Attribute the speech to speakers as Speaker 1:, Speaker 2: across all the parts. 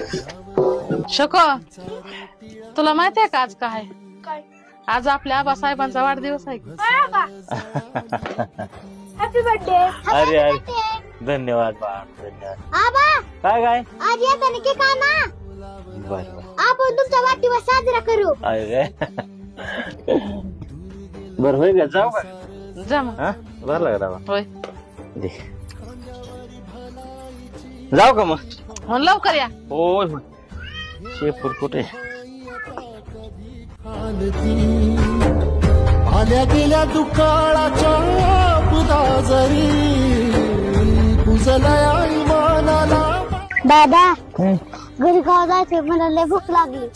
Speaker 1: शको, तुला माहिती आहे का आज काय?
Speaker 2: काय?
Speaker 1: आज आपल्या आबासाहेबांचा वाढदिवस आहे.
Speaker 2: Happy birthday.
Speaker 3: अरे अरे धन्यवाद बा, धन्यवाद.
Speaker 2: आबा
Speaker 3: काय काय
Speaker 2: आज येताना केक आणा.
Speaker 3: बर
Speaker 2: आपण तुमचा वाढदिवस साजरा करू.
Speaker 3: अरे बर होय का, जाऊ का?
Speaker 1: जा मग.
Speaker 3: हा बरं लागला बा.
Speaker 1: होय,
Speaker 3: दे. जाऊ का मग?
Speaker 1: म्हणून लवकर या.
Speaker 3: होय होय. शेपूर कुठे?
Speaker 4: आल्या गेल्या दुकाळाच्या बुधाजरी पुजलया इमानाला.
Speaker 2: दादा घरी खावा जायचं, मला लय भूक लागली.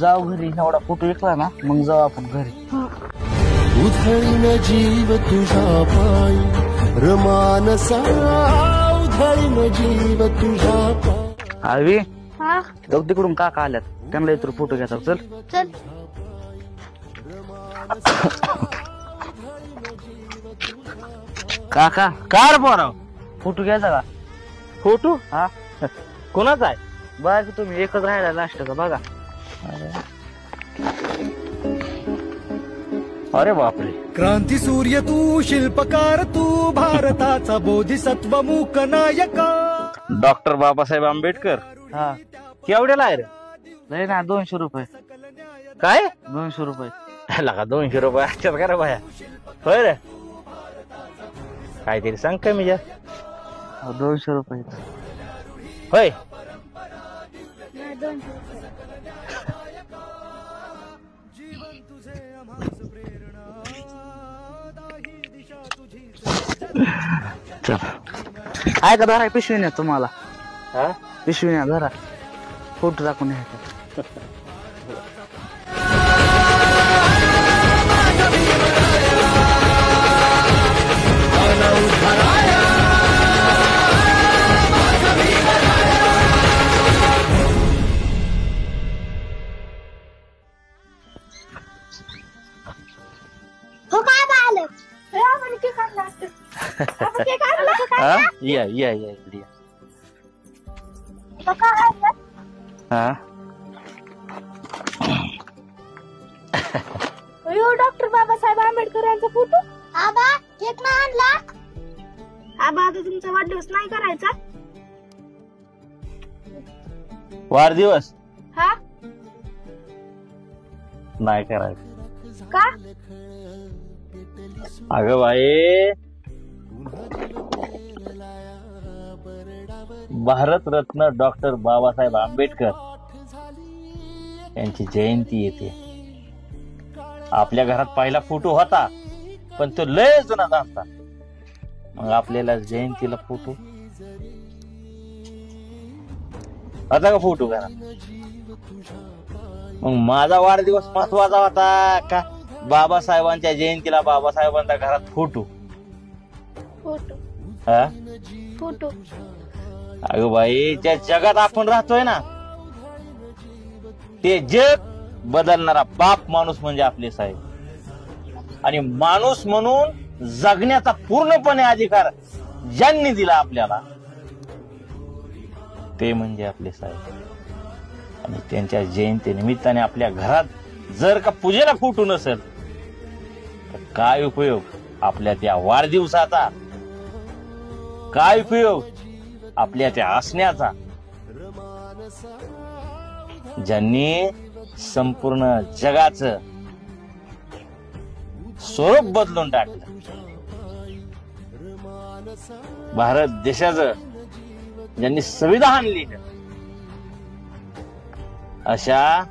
Speaker 3: जाऊ घरी, एवढा फोटो विकला ना मग जाऊ आपण घरी.
Speaker 4: उधळीन जीव तुझ्या पायी रमानसा, उधळीन जीव तुझ्या पायी.
Speaker 3: आवी
Speaker 2: हा
Speaker 3: जाऊ तिकडून काका आल्यात, त्यांना इतर फोटो घ्यायचा. चल
Speaker 2: चल.
Speaker 3: काका कार पोराव फोटो घ्यायचा का? फोटो हा कोणाचा आहे? बघा की तुम्ही एकच राहायला लास्टचा बघा. अरे बापरे.
Speaker 4: क्रांती सूर्य तू, शिल्पकार तू, भारताचा बोधिसत्व मूक नायका.
Speaker 3: डॉक्टर बाबासाहेब आंबेडकर.
Speaker 1: हा
Speaker 3: केवढ्याला आहे रे?
Speaker 1: नाही ना, 200 रुपये.
Speaker 3: काय
Speaker 1: 200 रुपये?
Speaker 3: लगा 200 रुपये असतात का रे बाया? होय रे, काहीतरी सांग कमी जा.
Speaker 1: 200 रुपये.
Speaker 3: होय
Speaker 1: चल. आहे का धरा पिशवी न्या तुम्हाला?
Speaker 3: हा
Speaker 1: पिशवी न्या धरा, फोटो टाकून यायचा.
Speaker 2: हो काय आलं? आपण केक आणला असतं. आपण केक आणला का काय?
Speaker 3: हा या या या इकडे या.
Speaker 2: तो काय आणलं?
Speaker 3: हा
Speaker 2: अयो, डॉक्टर बाबासाहेब आंबेडकर यांचा फोटो. आबा केक ना आणला. आबा आता तुमचा वाढदिवस नाही करायचा?
Speaker 3: वाढदिवस
Speaker 2: हा
Speaker 3: नाही करायचं.
Speaker 2: का?
Speaker 3: अगं बाई, भारतरत्न डॉक्टर बाबासाहेब आंबेडकर यांची जयंती येते. आपल्या घरात पहिला फोटो होता, पण तो लय जुना असता. मग आपल्याला जयंतीला फोटो होता का? फोटो घरात. मग माझा वाढदिवस महत्वाचा होता का बाबासाहेबांच्या जयंतीला बाबासाहेबांच्या घरात फोटो?
Speaker 2: फोटो
Speaker 3: हा
Speaker 2: फोटो.
Speaker 3: अगं बाई, ज्या जगात आपण राहतोय ना, ते जग बदलणारा बाप माणूस म्हणजे आपले साहेब. आणि माणूस म्हणून जगण्याचा पूर्णपणे अधिकार ज्यांनी दिला आपल्याला, ते म्हणजे आपले साहेब. आणि त्यांच्या जयंती निमित्ताने आपल्या घरात जर का पूजेला फोटो नसेल तर काय उपयोग आपल्या त्या वाढदिवसाचा? काय उपयोग आपल्या त्या असण्याचा? ज्यांनी संपूर्ण जगाचं स्वरूप बदलून टाकलं, भारत देशाचं ज्यांनी संविधान लिहिलं, अशा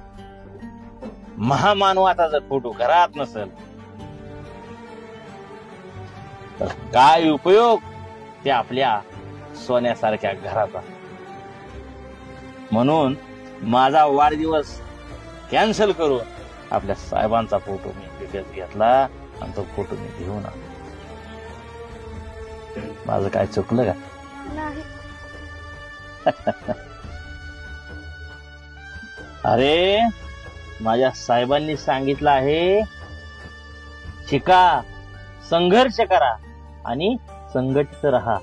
Speaker 3: महामानवाचा जर फोटो घरात नसेल तर काय उपयोग ते आपल्या सोन्यासारख्या घराचा? म्हणून माझा वाढदिवस कॅन्सल करून आपल्या साहेबांचा फोटो मी विकत घेतला आणि तो फोटो मी घेऊन आलो. माझं काय चुकलं का?
Speaker 2: नाही.
Speaker 3: अरे, माझ्या साहेबांनी सांगितलं आहे, शिका, संघर्ष करा आणि संघटित राहा.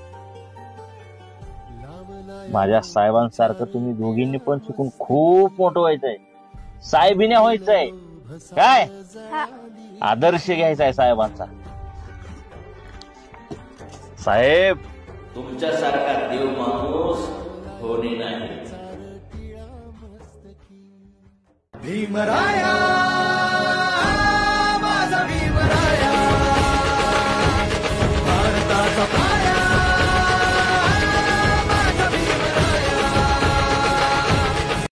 Speaker 3: माझ्या साहेबांसारखं तुम्ही दोघींनी पण शिकून खूप मोठं व्हायचंय, साहेबिने व्हायचंय. काय आदर्श घ्यायचा आहे साहेबांचा. साहेब तुमच्यासारखा देव माणूस होणे नाही.
Speaker 4: भीमराया